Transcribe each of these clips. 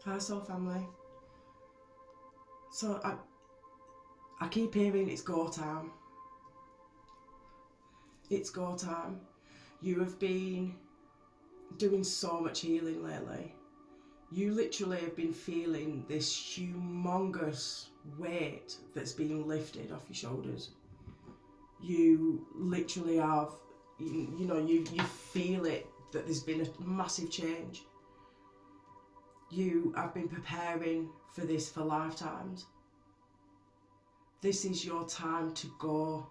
Hi Soul family. So I keep hearing it's go time. It's go time. You have been doing so much healing lately. You literally have been feeling this humongous weight that's being lifted off your shoulders. You literally have, you feel it, that there's been a massive change. You have been preparing for this for lifetimes. This is your time to go.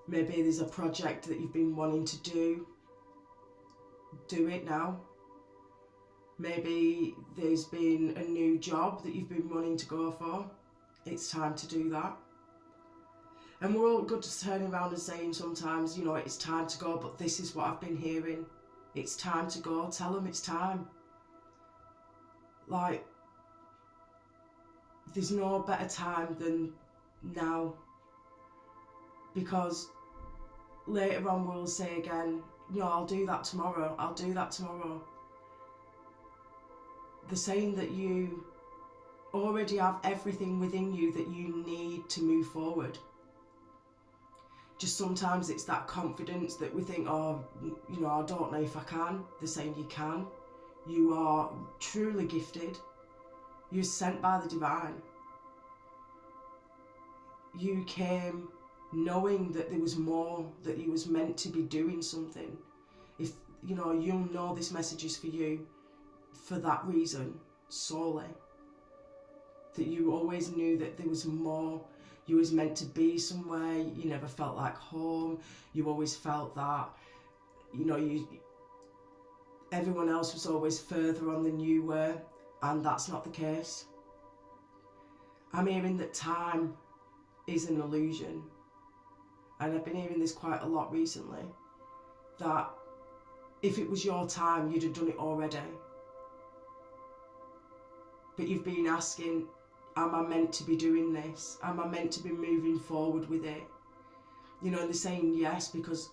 Maybe there's a project that you've been wanting to do. Do it now. Maybe there's been a new job that you've been wanting to go for. It's time to do that. And we're all good to turning around and saying sometimes, it's time to go, but this is what I've been hearing. It's time to go. Tell them it's time. Like, there's no better time than now. Because later on we'll say again, I'll do that tomorrow. I'll do that tomorrow. They're saying that you already have everything within you that you need to move forward. Just sometimes it's that confidence that we think, I don't know if I can. They're saying you can. You are truly gifted. You're sent by the divine. You came knowing that there was more, that you was meant to be doing something. If, you'll know this message is for you for that reason solely. That you always knew that there was more. You was meant to be somewhere. You never felt like home. You always felt that, everyone else was always further on than you were, and that's not the case. I'm hearing that time is an illusion, and I've been hearing this quite a lot recently, that if it was your time, you'd have done it already. But you've been asking, am I meant to be doing this? Am I meant to be moving forward with it? And they're saying yes, because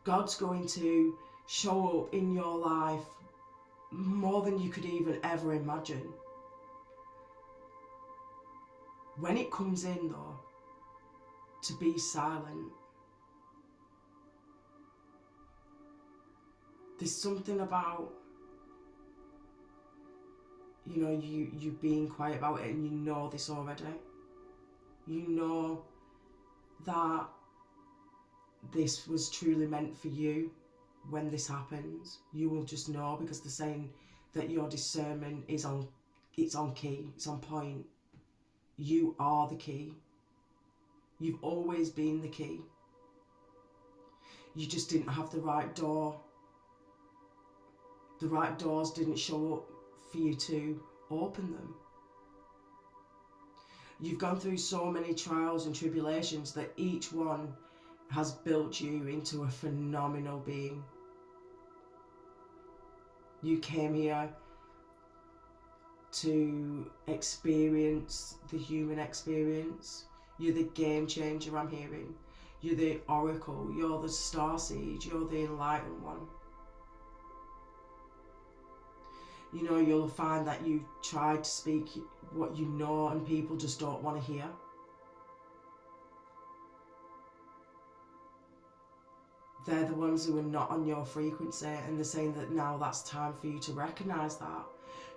God's going to show up in your life more than you could even ever imagine. When it comes in though, to be silent. There's something about, you being quiet about it, and you know this already. You know that this was truly meant for you when this happens. You will just know, because they're saying that your discernment is on key, it's on point. You are the key. You've always been the key. You just didn't have the right door. The right doors didn't show up for you to open them. You've gone through so many trials and tribulations that each one has built you into a phenomenal being. You came here to experience the human experience. You're the game changer, I'm hearing. You're the oracle, you're the starseed, you're the enlightened one. You'll find that you try to speak what you know and people just don't want to hear. They're the ones who are not on your frequency, and they're saying that now that's time for you to recognise that.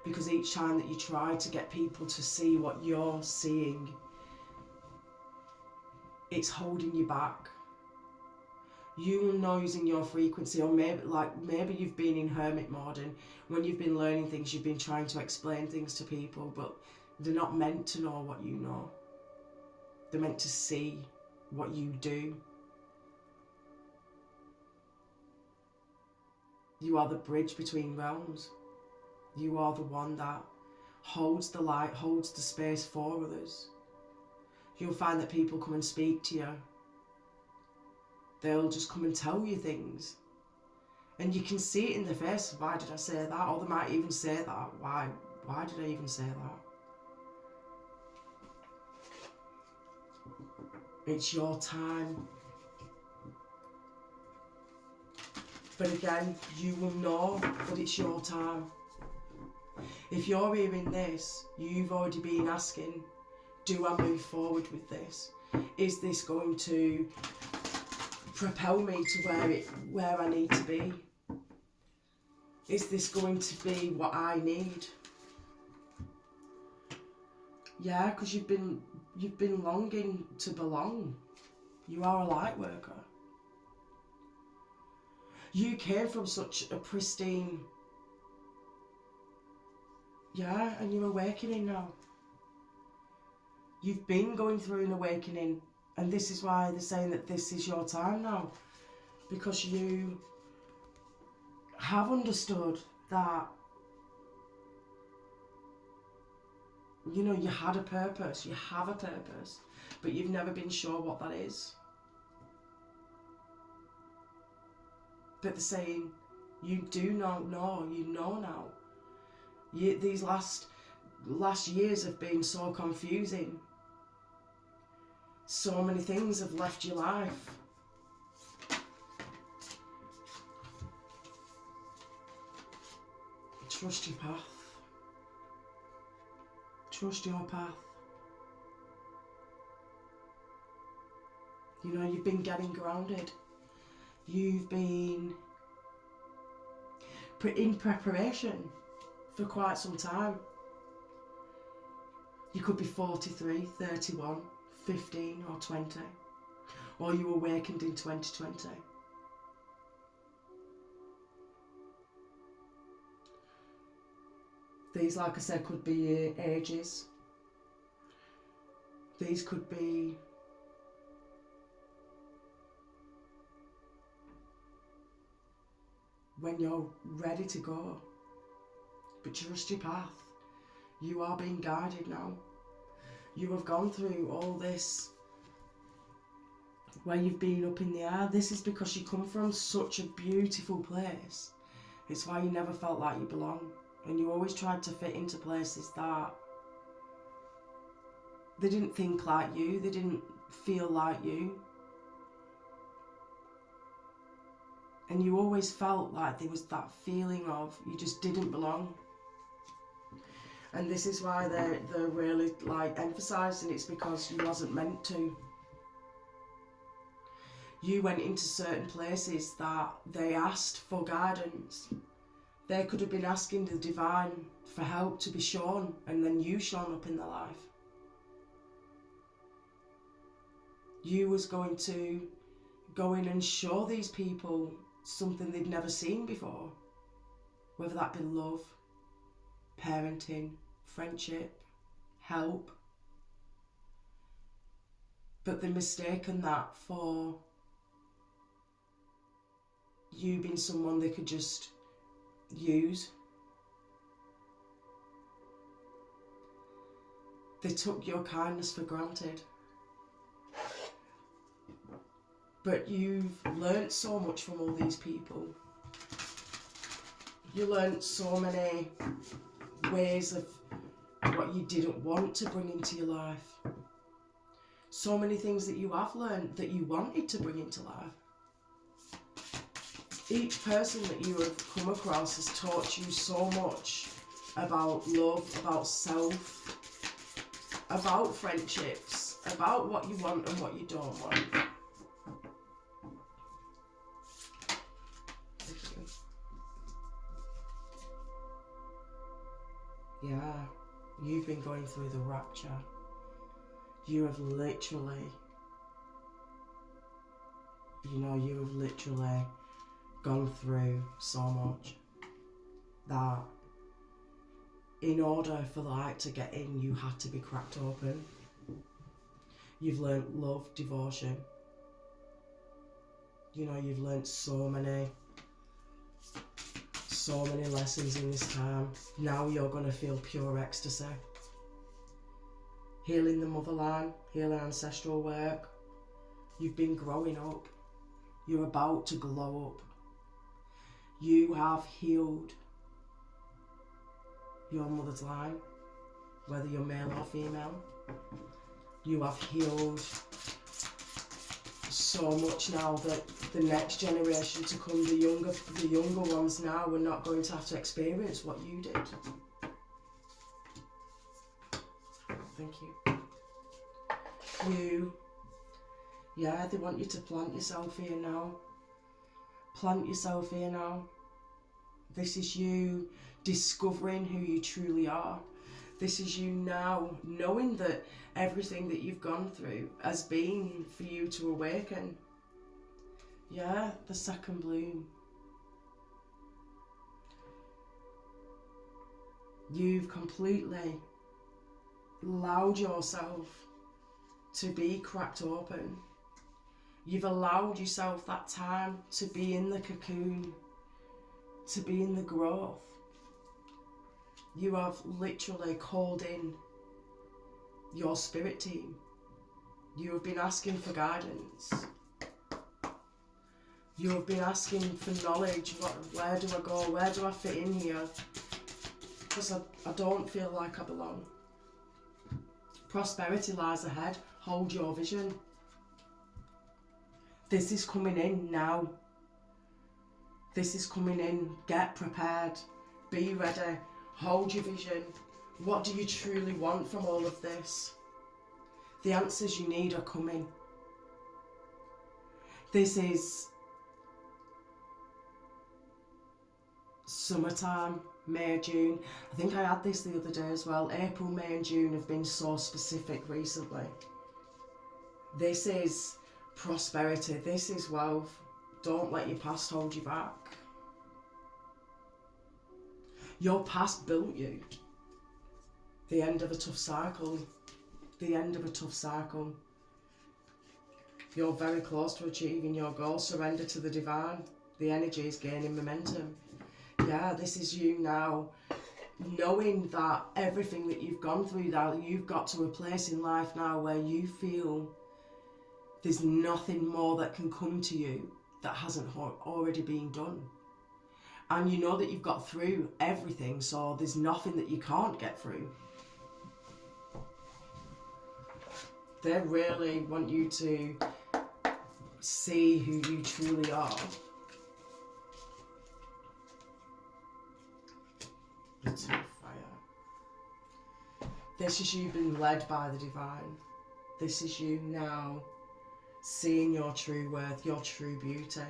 Because each time that you try to get people to see what you're seeing, it's holding you back. You know using your frequency, or maybe you've been in hermit mode, and when you've been learning things, you've been trying to explain things to people, but they're not meant to know what you know. They're meant to see what you do. You are the bridge between realms. You are the one that holds the light, holds the space for others. You'll find that people come and speak to you. They'll just come and tell you things. And you can see it in their face. Why did I say that? Or they might even say that. Why did I even say that? It's your time. But again, you will know that it's your time. If you're hearing this, you've already been asking, do I move forward with this? Is this going to propel me to where I need to be? Is this going to be what I need? Yeah, because you've been longing to belong. You are a light worker. You came from such a pristine, yeah, and you're awakening now. You've been going through an awakening, and this is why they're saying that this is your time now, because you have understood that, you know, you had a purpose, you have a purpose, but you've never been sure what that is. But they're saying, you do not know, you know now. These last years have been so confusing. So many things have left your life. Trust your path. Trust your path. You know, you've been getting grounded. You've been in preparation for quite some time. You could be 43, 31, 15 or 20. Or you awakened in 2020. These, like I said, could be ages. These could be when you're ready to go. But trust your path. You are being guided now. You have gone through all this where you've been up in the air. This is because you come from such a beautiful place. It's why you never felt like you belong. And you always tried to fit into places that they didn't think like you, they didn't feel like you. And you always felt like there was that feeling of you just didn't belong. And this is why they're really like emphasising it's because you wasn't meant to. You went into certain places that they asked for guidance. They could have been asking the divine for help to be shown, and then you shone up in their life. You was going to go in and show these people something they'd never seen before. Whether that be love, parenting, friendship, help. But they're mistaken that for you being someone they could just use. They took your kindness for granted. But you've learnt so much from all these people. You learnt so many ways of what you didn't want to bring into your life. So many things that you have learnt that you wanted to bring into life. Each person that you have come across has taught you so much about love, about self, about friendships, about what you want and what you don't want. Yeah, you've been going through the rapture. You have literally, gone through so much that in order for the light to get in, you had to be cracked open. You've learnt love, devotion. You've learnt so many lessons in this time. Now you're going to feel pure ecstasy. Healing the motherline, healing ancestral work. You've been growing up. You're about to glow up. You have healed your mother's line, whether you're male or female. You have healed so much now that the next generation to come, the younger ones now, are not going to have to experience what you did. Thank you. Yeah, they want you to plant yourself here now. Plant yourself here now. This is you discovering who you truly are. This is you now knowing that everything that you've gone through has been for you to awaken. Yeah, the second bloom. You've completely allowed yourself to be cracked open. You've allowed yourself that time to be in the cocoon, to be in the growth. You have literally called in your spirit team. You have been asking for guidance. You have been asking for knowledge. Where do I go? Where do I fit in here? Because I don't feel like I belong. Prosperity lies ahead. Hold your vision. This is coming in now. This is coming in. Get prepared. Be ready. Hold your vision. What do you truly want from all of this? The answers you need are coming. This is summertime, May, June. I think I had this the other day as well. April, May and June have been so specific recently. This is prosperity. This is wealth. Don't let your past hold you back. Your past built you. The end of a tough cycle. The end of a tough cycle. You're very close to achieving your goal. Surrender to the divine. The energy is gaining momentum. Yeah, this is you now. Knowing that everything that you've gone through, that you've got to a place in life now where you feel there's nothing more that can come to you that hasn't already been done. And you know that you've got through everything, so there's nothing that you can't get through. They really want you to see who you truly are. The Two of Fire. This is you being led by the divine. This is you now seeing your true worth, your true beauty.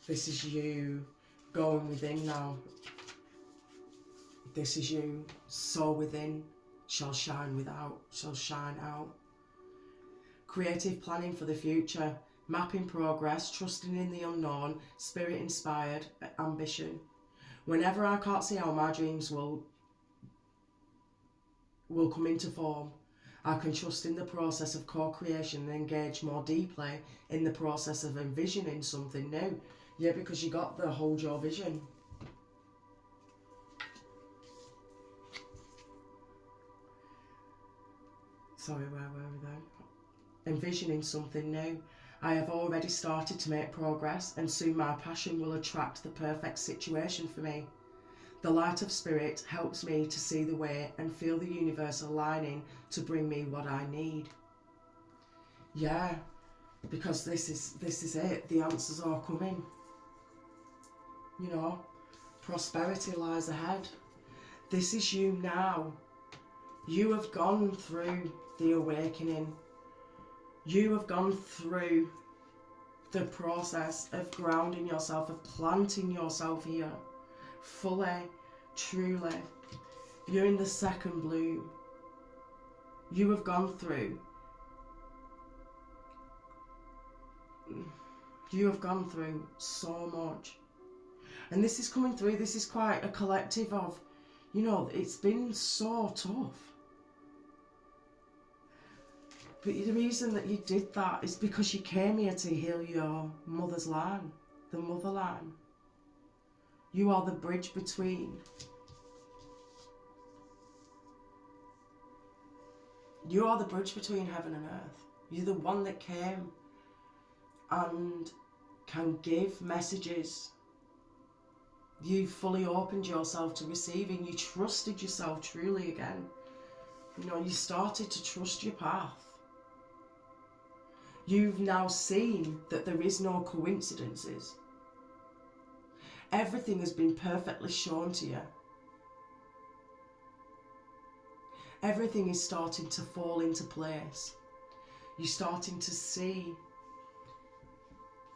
This is you going within now. This is you, so within shall shine without, shall shine out. Creative planning for the future, mapping progress, trusting in the unknown, spirit inspired ambition. Whenever I can't see how my dreams will come into form, I can trust in the process of co-creation and engage more deeply in the process of envisioning something new. Yeah, because you got the hold your vision. Sorry, where were we then? Envisioning something new. I have already started to make progress, and soon my passion will attract the perfect situation for me. The light of spirit helps me to see the way and feel the universe aligning to bring me what I need. Yeah, because this is it. The answers are coming. You know, prosperity lies ahead. This is you now. You have gone through the awakening. You have gone through the process of grounding yourself, of planting yourself here, fully, truly. You're in the second bloom. You have gone through. You have gone through so much. And this is coming through, this is quite a collective of, you know, it's been so tough. But the reason that you did that is because you came here to heal your mother's line, the motherline. You are the bridge between. You are the bridge between heaven and earth. You're the one that came and can give messages. You fully opened yourself to receiving. You trusted yourself truly again. You know, you started to trust your path. You've now seen that there is no coincidences. Everything has been perfectly shown to you. Everything is starting to fall into place. You're starting to see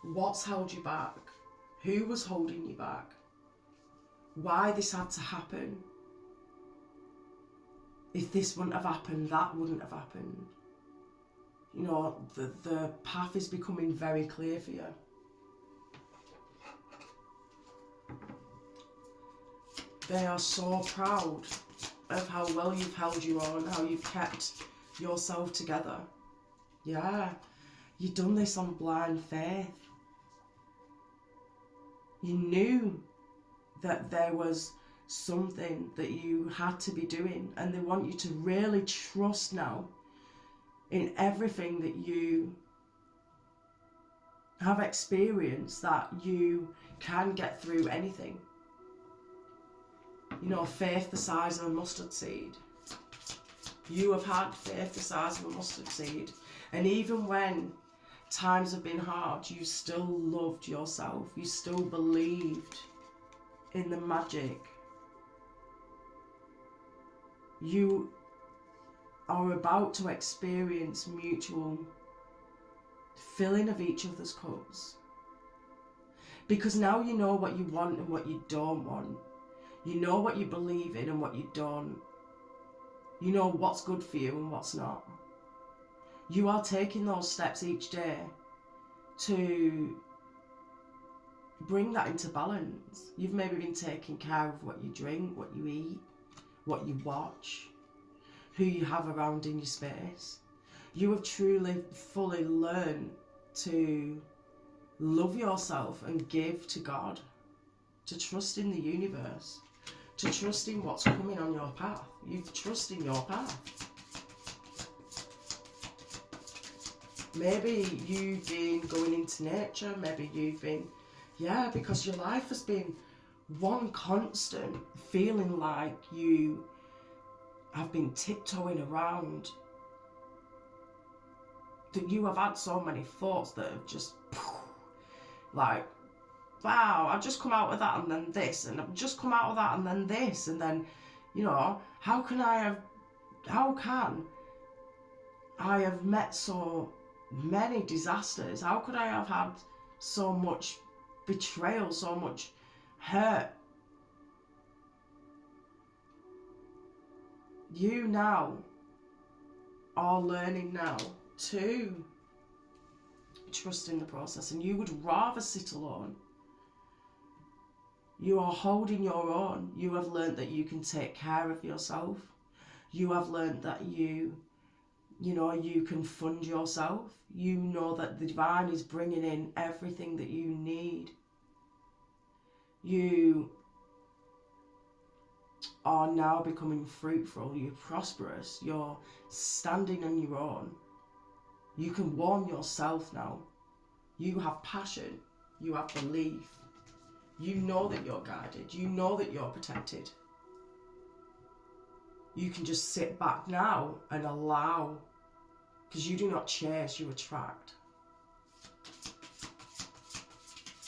what's held you back, who was holding you back, why this had to happen. If this wouldn't have happened, that wouldn't have happened. You know, the path is becoming very clear for you. They are so proud of how well you've held you on, how you've kept yourself together. Yeah, you've done this on blind faith. You knew that there was something that you had to be doing, and they want you to really trust now in everything that you have experienced, that you can get through anything. You know, faith the size of a mustard seed. You have had faith the size of a mustard seed. And even when times have been hard, you still loved yourself. You still believed in the magic. You are about to experience mutual filling of each other's cups. Because now you know what you want and what you don't want. You know what you believe in and what you don't. You know what's good for you and what's not. You are taking those steps each day to bring that into balance. You've maybe been taking care of what you drink, what you eat, what you watch, who you have around in your space. You have truly, fully learned to love yourself and give to God, to trust in the universe, to trust in what's coming on your path. You trust in your path. Maybe you've been going into nature, maybe you've been, because your life has been one constant feeling like you have been tiptoeing around, that you have had so many thoughts that have just like, wow, I've just come out of that and then this, and I've just come out of that and then this, and then, you know, how can I have met so many disasters? How could I have had so much betrayal, so much hurt? You now are learning now to trust in the process, and you would rather sit alone. You are holding your own. You have learned that you can take care of yourself. You have learned that you can fund yourself. You know that the divine is bringing in everything that you need. You are now becoming fruitful. You're prosperous. You're standing on your own. You can warm yourself now. You have passion. You have belief. You know that you're guided. You know that you're protected. You can just sit back now and allow, because you do not chase, you attract.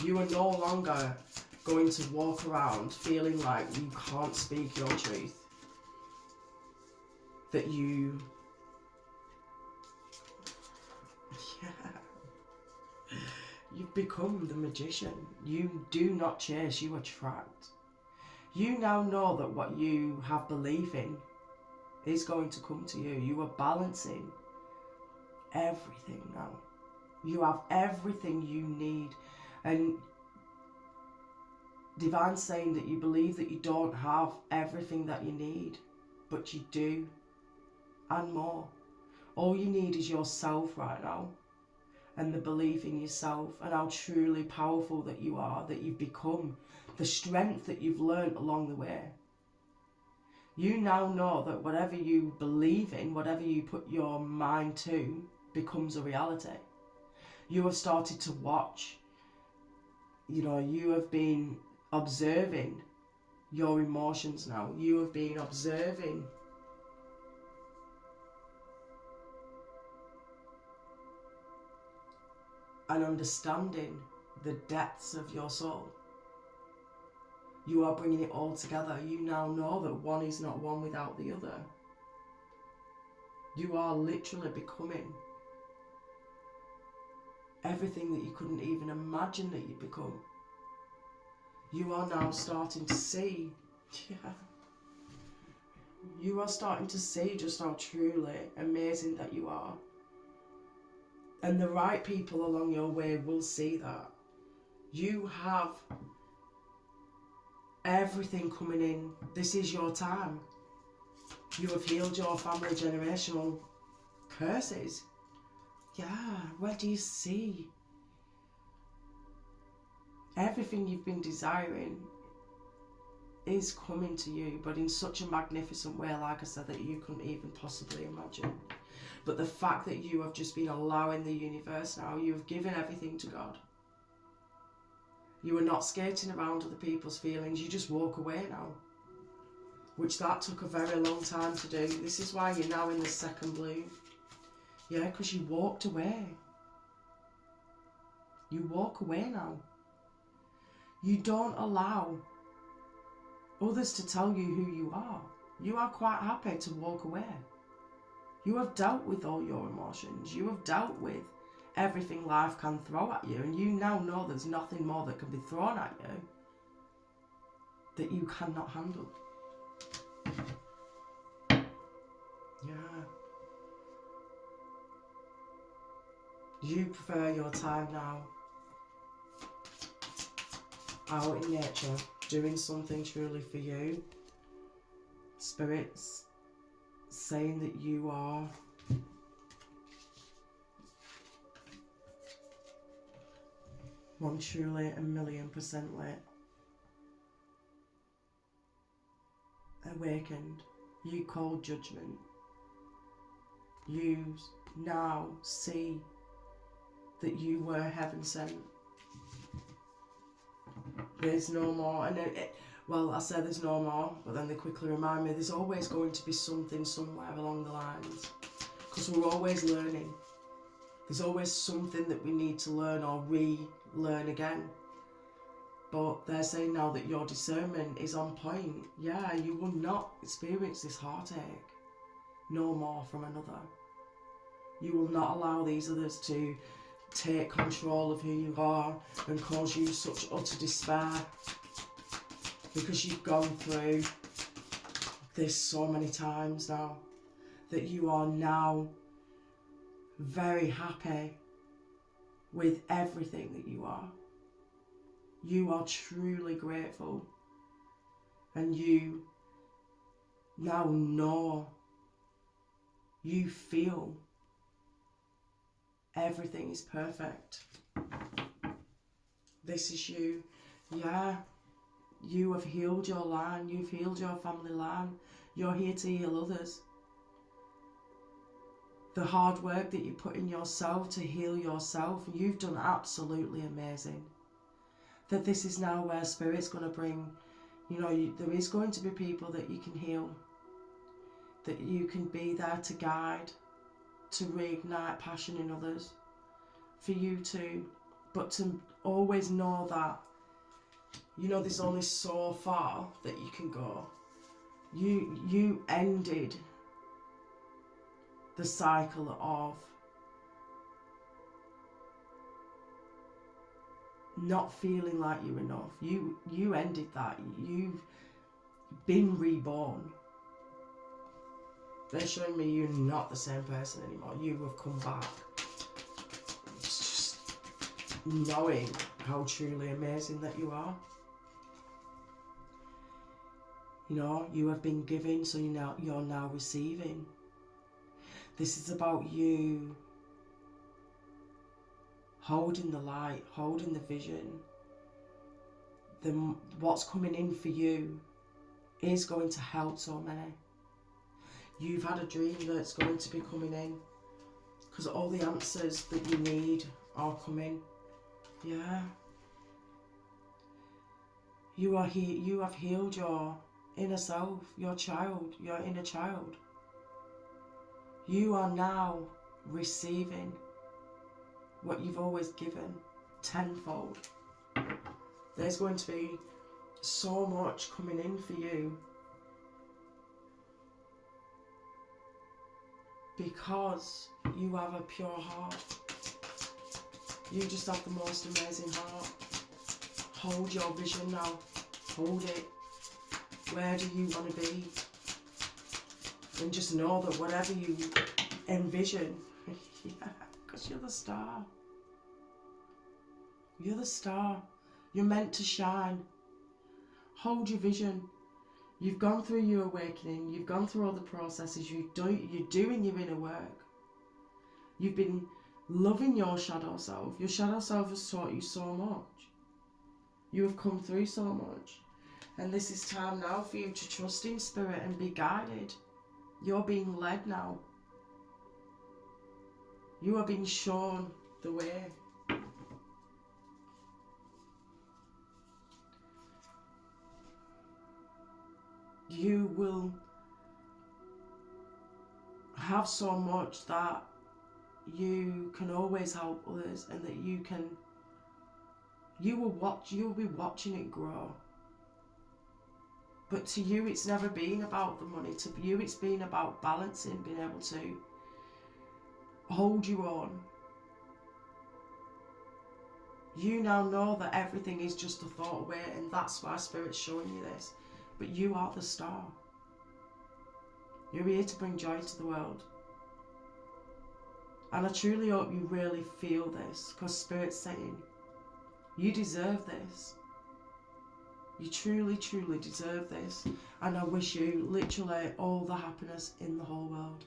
You are no longer going to walk around feeling like you can't speak your truth. That you... You've become the magician. You do not chase, you attract. You now know that what you have belief in is going to come to you. You are balancing everything now. You have everything you need. And Divine's saying that you believe that you don't have everything that you need, but you do, and more. All you need is yourself right now, and the belief in yourself, and how truly powerful that you are, that you've become, the strength that you've learned along the way. You now know that whatever you believe in, whatever you put your mind to, becomes a reality. You have started to watch. You have been observing your emotions now. You have been observing and understanding the depths of your soul. You are bringing it all together. You now know that one is not one without the other. You are literally becoming everything that you couldn't even imagine that you'd become. You are now starting to see, you are starting to see just how truly amazing that you are. And the right people along your way will see that. You have everything coming in. This is your time. You have healed your family generational curses. Yeah, where do you see? Everything you've been desiring is coming to you, but in such a magnificent way, like I said, that you couldn't even possibly imagine. But the fact that you have just been allowing the universe now, you have given everything to God. You are not skating around other people's feelings, you just walk away now. Which that took a very long time to do. This is why you're now in the second blue. Yeah, because you walked away. You walk away now. You don't allow others to tell you who you are. You are quite happy to walk away. You have dealt with all your emotions. You have dealt with everything life can throw at you, and you now know there's nothing more that can be thrown at you that you cannot handle. Yeah. You prefer your time now out in nature, doing something truly for you. Spirits saying that you are one truly 1,000,000% lit, awakened. You call judgment. You now see that you were heaven sent. There's no more, and well, I say there's no more, but then they quickly remind me there's always going to be something somewhere along the lines, because we're always learning. There's always something that we need to learn or relearn again. But they're saying now that your discernment is on point. Yeah, you will not experience this heartache no more from another. You will not allow these others to take control of who you are and cause you such utter despair, because you've gone through this so many times now, that you are now very happy with everything that you are. You are truly grateful, and you now know, you feel everything is perfect. This is you. Yeah, you have healed your line, you've healed your family line. You're here to heal others. The hard work that you put in yourself to heal yourself, you've done absolutely amazing. That this is now where Spirit's going to bring, there is going to be people that you can heal, that you can be there to guide, to reignite passion in others, for you to, but to always know that, there's only so far that you can go. You ended the cycle of not feeling like you're enough. You ended that. You've been reborn. They're showing me you're not the same person anymore. You have come back. It's just knowing how truly amazing that you are. You have been given, so you're now receiving. This is about you holding the light, holding the vision. What's coming in for you is going to help so many. You've had a dream that's going to be coming in, because all the answers that you need are coming. Yeah. You are here. You have healed your inner self, your child, your inner child. You are now receiving what you've always given tenfold. There's going to be so much coming in for you, because you have a pure heart. You just have the most amazing heart. Hold your vision now. Hold it. Where do you want to be? And just know that whatever you envision, yeah, because you're the star. You're the star. You're meant to shine. Hold your vision. You've gone through your awakening. You've gone through all the processes. You're doing your inner work. You've been loving your shadow self. Your shadow self has taught you so much. You have come through so much. And this is time now for you to trust in spirit and be guided. You're being led now. You are being shown the way. You will have so much that you can always help others, and that you'll be watching it grow. But to you, it's never been about the money. To you, it's been about balancing, being able to hold your own. You now know that everything is just a thought away, and that's why Spirit's showing you this. But you are the star. You're here to bring joy to the world. And I truly hope you really feel this, because Spirit's saying, you deserve this. You truly, truly deserve this. And I wish you literally all the happiness in the whole world.